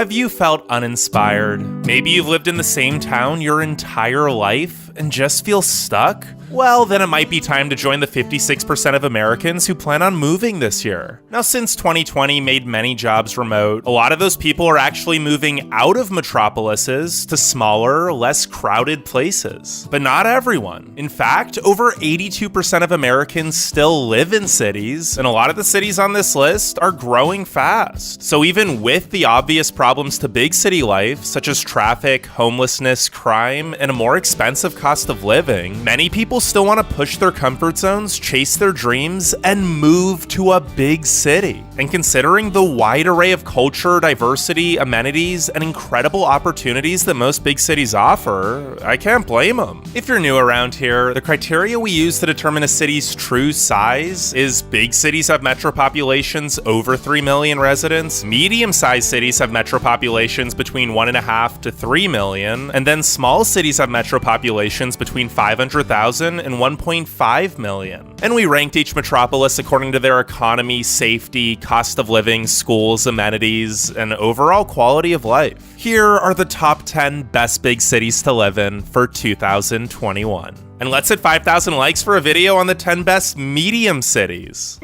Have you felt uninspired? Maybe you've lived in the same town your entire life and just feel stuck? Well, then it might be time to join the 56% of Americans who plan on moving this year. Now, since 2020 made many jobs remote, a lot of those people are actually moving out of metropolises to smaller, less crowded places. But not everyone. In fact, over 82% of Americans still live in cities, and a lot of the cities on this list are growing fast. So even with the obvious problems to big city life, such as traffic, homelessness, crime, and a more expensive cost of living, many people still want to push their comfort zones, chase their dreams, and move to a big city. And considering the wide array of culture, diversity, amenities, and incredible opportunities that most big cities offer, I can't blame them. If you're new around here, the criteria we use to determine a city's true size is big cities have metro populations over 3 million residents, medium-sized cities have metro populations between 1.5 to 3 million, and then small cities have metro populations between 500,000 and 1.5 million. And we ranked each metropolis according to their economy, safety, cost of living, schools, amenities, and overall quality of life. Here are the top 10 best big cities to live in for 2021. And let's hit 5,000 likes for a video on the 10 best medium cities.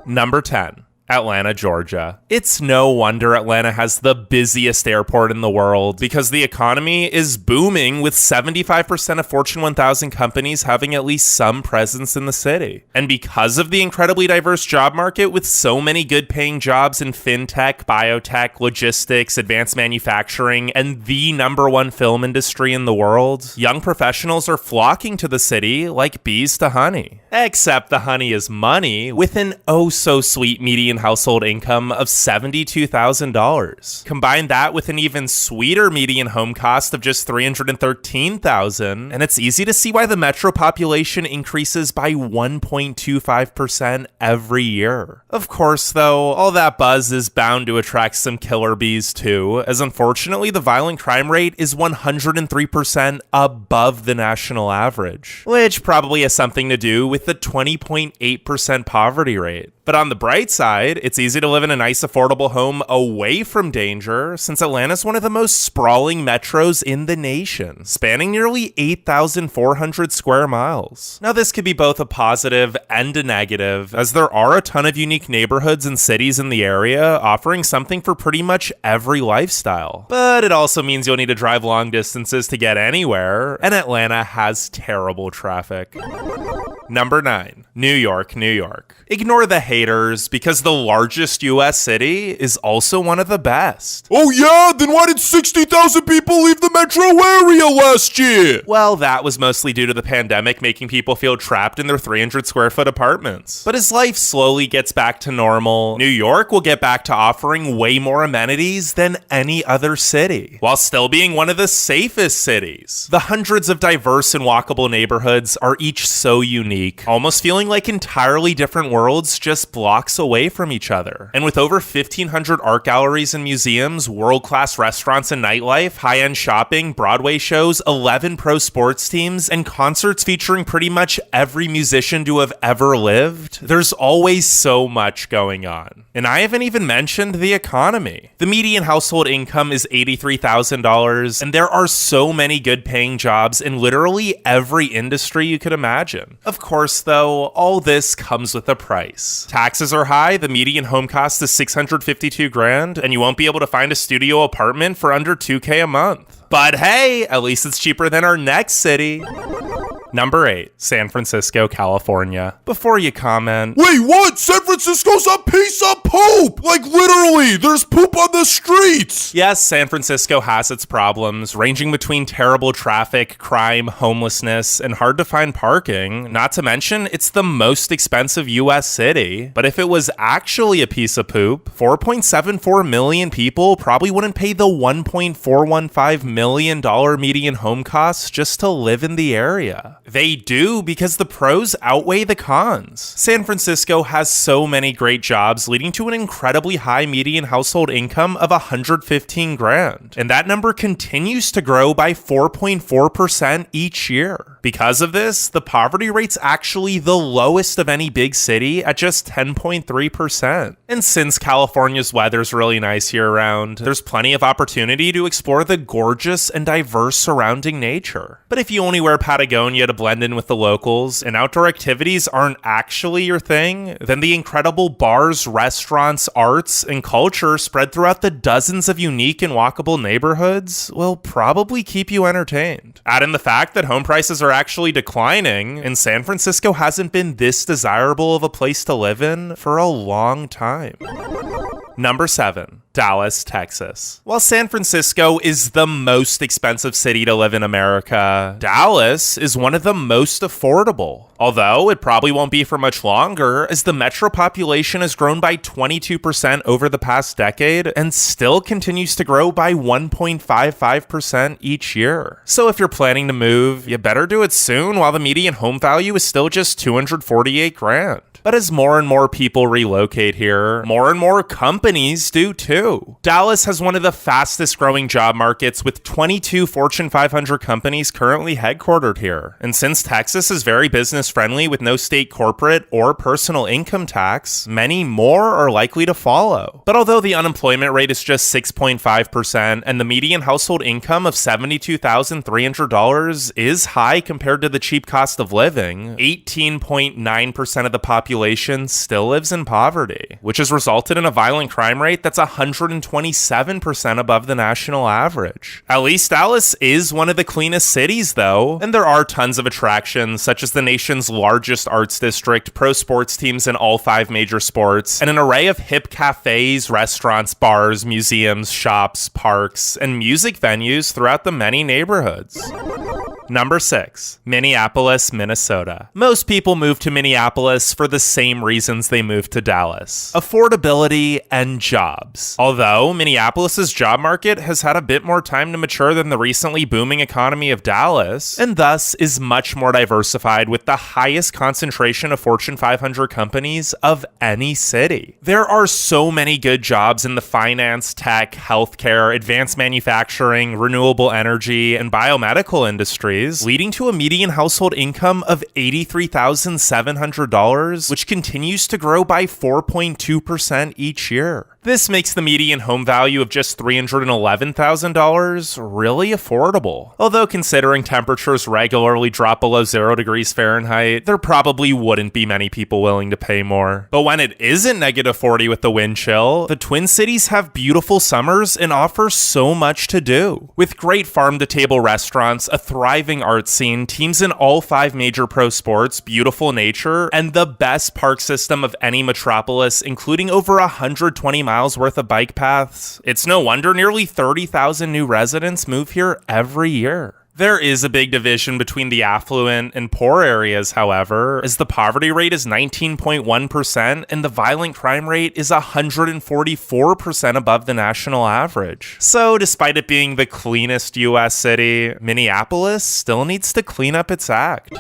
Number 10. Atlanta, Georgia. It's no wonder Atlanta has the busiest airport in the world because the economy is booming with 75% of Fortune 1000 companies having at least some presence in the city. And because of the incredibly diverse job market with so many good paying jobs in fintech, biotech, logistics, advanced manufacturing, and the #1 film industry in the world, young professionals are flocking to the city like bees to honey. Except the honey is money with an oh so sweet median household income of $72,000. Combine that with an even sweeter median home cost of just $313,000, and it's easy to see why the metro population increases by 1.25% every year. Of course, though, all that buzz is bound to attract some killer bees too, as unfortunately the violent crime rate is 103% above the national average, which probably has something to do with the 20.8% poverty rate. But on the bright side, it's easy to live in a nice, affordable home away from danger, since Atlanta's one of the most sprawling metros in the nation, spanning nearly 8,400 square miles. Now, this could be both a positive and a negative, as there are a ton of unique neighborhoods and cities in the area offering something for pretty much every lifestyle. But it also means you'll need to drive long distances to get anywhere, and Atlanta has terrible traffic. Number 9. New York, New York. Ignore the haters, because the largest US city is also one of the best. Oh yeah? Then why did 60,000 people leave the metro area last year? Well, that was mostly due to the pandemic making people feel trapped in their 300 square foot apartments. But as life slowly gets back to normal, New York will get back to offering way more amenities than any other city, while still being one of the safest cities. The hundreds of diverse and walkable neighborhoods are each so unique, almost feeling like entirely different worlds just blocks away from each other. And with over 1,500 art galleries and museums, world-class restaurants and nightlife, high-end shopping, Broadway shows, 11 pro sports teams, and concerts featuring pretty much every musician to have ever lived, there's always so much going on. And I haven't even mentioned the economy. The median household income is $83,000, and there are so many good-paying jobs in literally every industry you could imagine. Of course, though, all this comes with a price. Taxes are high, the median home cost is $652,000, and you won't be able to find a studio apartment for under $2,000 a month. But hey, at least it's cheaper than our next city. Number 8, San Francisco, California. Before you comment, wait, what? San Francisco's a piece of poop! Like literally, there's poop on the streets! Yes, San Francisco has its problems, ranging between terrible traffic, crime, homelessness, and hard to find parking. Not to mention, it's the most expensive US city. But if it was actually a piece of poop, 4.74 million people probably wouldn't pay the $1.415 million median home costs just to live in the area. They do, because the pros outweigh the cons. San Francisco has so many great jobs, leading to an incredibly high median household income of $115,000. And that number continues to grow by 4.4% each year. Because of this, the poverty rate's actually the lowest of any big city at just 10.3%. And since California's weather's really nice year-round, there's plenty of opportunity to explore the gorgeous and diverse surrounding nature. But if you only wear Patagonia to blend in with the locals, and outdoor activities aren't actually your thing, then the incredible bars, restaurants, arts, and culture spread throughout the dozens of unique and walkable neighborhoods will probably keep you entertained. Add in the fact that home prices are actually declining, and San Francisco hasn't been this desirable of a place to live in for a long time. Number 7. Dallas, Texas. While San Francisco is the most expensive city to live in America, Dallas is one of the most affordable. Although it probably won't be for much longer, as the metro population has grown by 22% over the past decade and still continues to grow by 1.55% each year. So if you're planning to move, you better do it soon while the median home value is still just $248,000. But as more and more people relocate here, more and more companies do too. Dallas has one of the fastest growing job markets, with 22 Fortune 500 companies currently headquartered here. And since Texas is very business friendly with no state corporate or personal income tax, many more are likely to follow. But although the unemployment rate is just 6.5% and the median household income of $72,300 is high compared to the cheap cost of living, 18.9% of the population still lives in poverty, which has resulted in a violent crime rate that's 127% above the national average. At least Dallas is one of the cleanest cities, though, and there are tons of attractions, such as the nation's largest arts district, pro sports teams in all 5 major sports, and an array of hip cafes, restaurants, bars, museums, shops, parks, and music venues throughout the many neighborhoods. Number 6, Minneapolis, Minnesota. Most people move to Minneapolis for the same reasons they moved to Dallas: affordability and jobs. Although Minneapolis's job market has had a bit more time to mature than the recently booming economy of Dallas, and thus is much more diversified with the highest concentration of Fortune 500 companies of any city. There are so many good jobs in the finance, tech, healthcare, advanced manufacturing, renewable energy, and biomedical industries, leading to a median household income of $83,700, which continues to grow by 4.2% each year. This makes the median home value of just $311,000 really affordable. Although considering temperatures regularly drop below 0 degrees Fahrenheit, there probably wouldn't be many people willing to pay more. But when it isn't -40 with the wind chill, the Twin Cities have beautiful summers and offer so much to do. With great farm-to-table restaurants, a thriving art scene, teams in all 5 major pro sports, beautiful nature, and the best park system of any metropolis, including over 120 miles worth of bike paths, it's no wonder nearly 30,000 new residents move here every year. There is a big division between the affluent and poor areas, however, as the poverty rate is 19.1% and the violent crime rate is 144% above the national average. So despite it being the cleanest US city, Minneapolis still needs to clean up its act.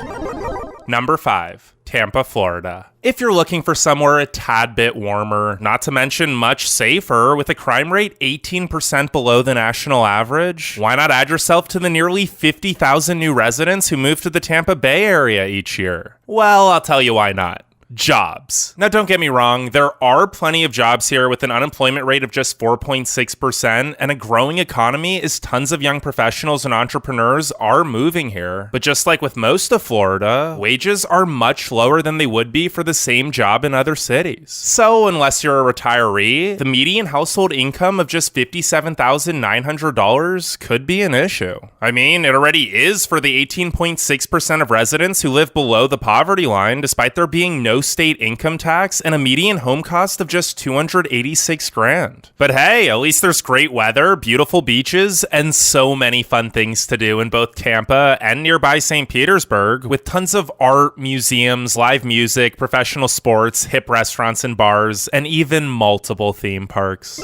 Number 5. Tampa, Florida. If you're looking for somewhere a tad bit warmer, not to mention much safer, with a crime rate 18% below the national average, why not add yourself to the nearly 50,000 new residents who move to the Tampa Bay area each year? Well, I'll tell you why not. Jobs. Now, don't get me wrong, there are plenty of jobs here with an unemployment rate of just 4.6% and a growing economy as tons of young professionals and entrepreneurs are moving here. But just like with most of Florida, wages are much lower than they would be for the same job in other cities. So unless you're a retiree, the median household income of just $57,900 could be an issue. I mean, it already is for the 18.6% of residents who live below the poverty line, despite there being no state income tax and a median home cost of just $286,000. But hey, at least there's great weather, beautiful beaches, and so many fun things to do in both Tampa and nearby St. Petersburg, with tons of art, museums, live music, professional sports, hip restaurants and bars, and even multiple theme parks.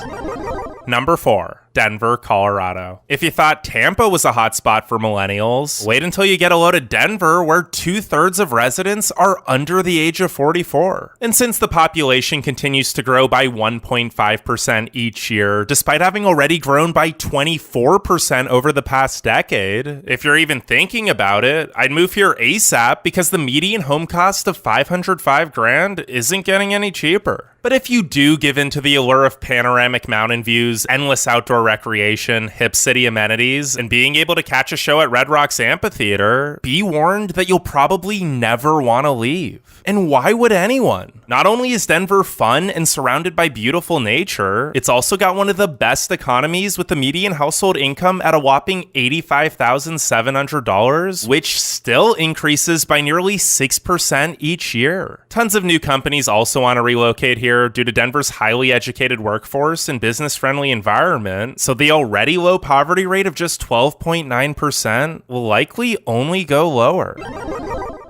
Number 4. Denver, Colorado. If you thought Tampa was a hotspot for millennials, wait until you get a load of Denver, where 2/3 of residents are under the age of 44. And since the population continues to grow by 1.5% each year, despite having already grown by 24% over the past decade, if you're even thinking about it, I'd move here ASAP because the median home cost of $505,000 isn't getting any cheaper. But if you do give in to the allure of panoramic mountain views, endless outdoor recreation, hip city amenities, and being able to catch a show at Red Rocks Amphitheater, be warned that you'll probably never want to leave. And why would anyone? Not only is Denver fun and surrounded by beautiful nature, it's also got one of the best economies with the median household income at a whopping $85,700, which still increases by nearly 6% each year. Tons of new companies also want to relocate here due to Denver's highly educated workforce and business-friendly environment, so the already low poverty rate of just 12.9% will likely only go lower.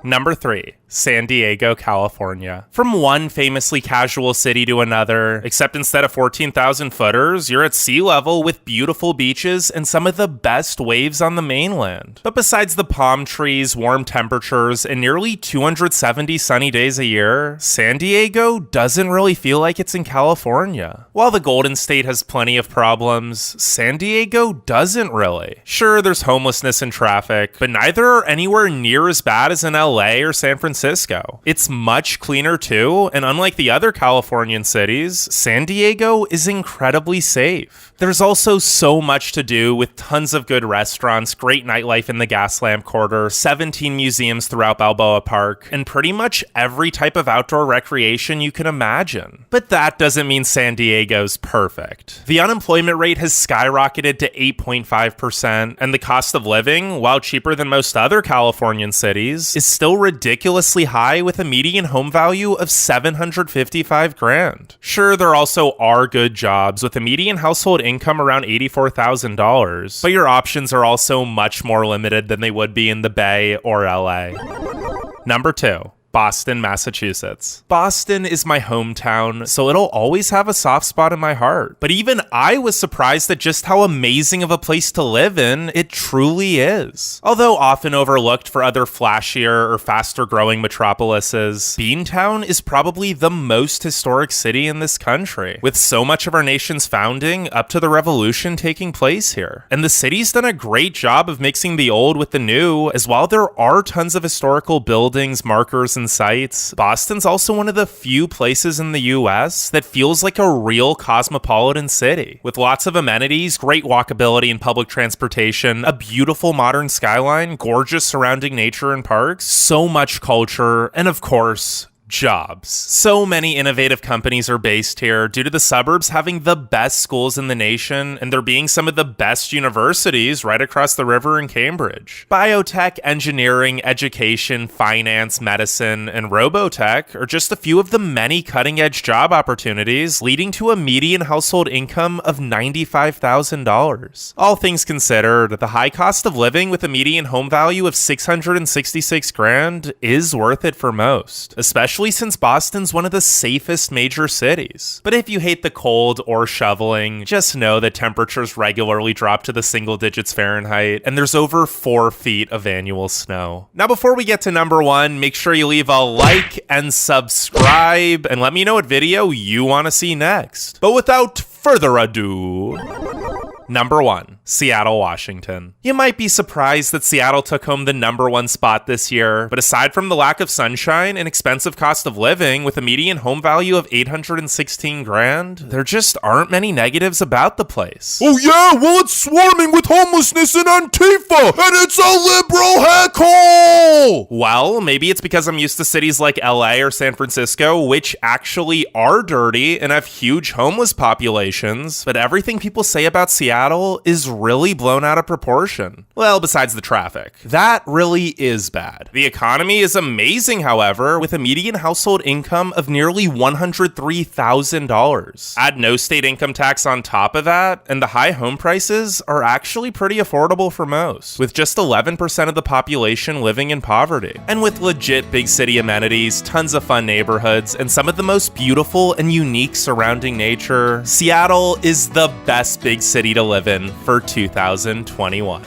Number 3. San Diego, California. From one famously casual city to another, except instead of 14,000 footers, you're at sea level with beautiful beaches and some of the best waves on the mainland. But besides the palm trees, warm temperatures, and nearly 270 sunny days a year, San Diego doesn't really feel like it's in California. While the Golden State has plenty of problems, San Diego doesn't really. Sure, there's homelessness and traffic, but neither are anywhere near as bad as in LA or San Francisco. It's much cleaner too, and unlike the other Californian cities, San Diego is incredibly safe. There's also so much to do with tons of good restaurants, great nightlife in the Gaslamp Quarter, 17 museums throughout Balboa Park, and pretty much every type of outdoor recreation you can imagine. But that doesn't mean San Diego's perfect. The unemployment rate has skyrocketed to 8.5%, and the cost of living, while cheaper than most other Californian cities, is still ridiculously high with a median home value of $755,000. Sure, there also are good jobs with a median household income around $84,000, but your options are also much more limited than they would be in the Bay or LA. Number 2. Boston, Massachusetts. Boston is my hometown, so it'll always have a soft spot in my heart. But even I was surprised at just how amazing of a place to live in it truly is. Although often overlooked for other flashier or faster growing metropolises, Beantown is probably the most historic city in this country, with so much of our nation's founding up to the revolution taking place here. And the city's done a great job of mixing the old with the new, as while there are tons of historical buildings, markers, and sites, Boston's also one of the few places in the US that feels like a real cosmopolitan city, with lots of amenities, great walkability and public transportation, a beautiful modern skyline, gorgeous surrounding nature and parks, so much culture, and of course, jobs. So many innovative companies are based here due to the suburbs having the best schools in the nation and there being some of the best universities right across the river in Cambridge. Biotech, engineering, education, finance, medicine, and robotech are just a few of the many cutting-edge job opportunities, leading to a median household income of $95,000. All things considered, the high cost of living with a median home value of $666,000 is worth it for most, especially since Boston's one of the safest major cities. But if you hate the cold or shoveling, just know that temperatures regularly drop to the single digits Fahrenheit, and there's over 4 feet of annual snow. Now, before we get to number 1, make sure you leave a like and subscribe, and let me know what video you want to see next. But without further ado, number 1, Seattle, Washington. You might be surprised that Seattle took home the number 1 spot this year, but aside from the lack of sunshine and expensive cost of living with a median home value of $816,000, there just aren't many negatives about the place. Oh yeah, well it's swarming with homelessness and Antifa, and it's a liberal heckhole! Well, maybe it's because I'm used to cities like LA or San Francisco, which actually are dirty and have huge homeless populations, but everything people say about Seattle Seattle is really blown out of proportion. Well, besides the traffic. That really is bad. The economy is amazing, however, with a median household income of nearly $103,000. Add no state income tax on top of that, and the high home prices are actually pretty affordable for most, with just 11% of the population living in poverty. And with legit big city amenities, tons of fun neighborhoods, and some of the most beautiful and unique surrounding nature, Seattle is the best big city to live in for 2021.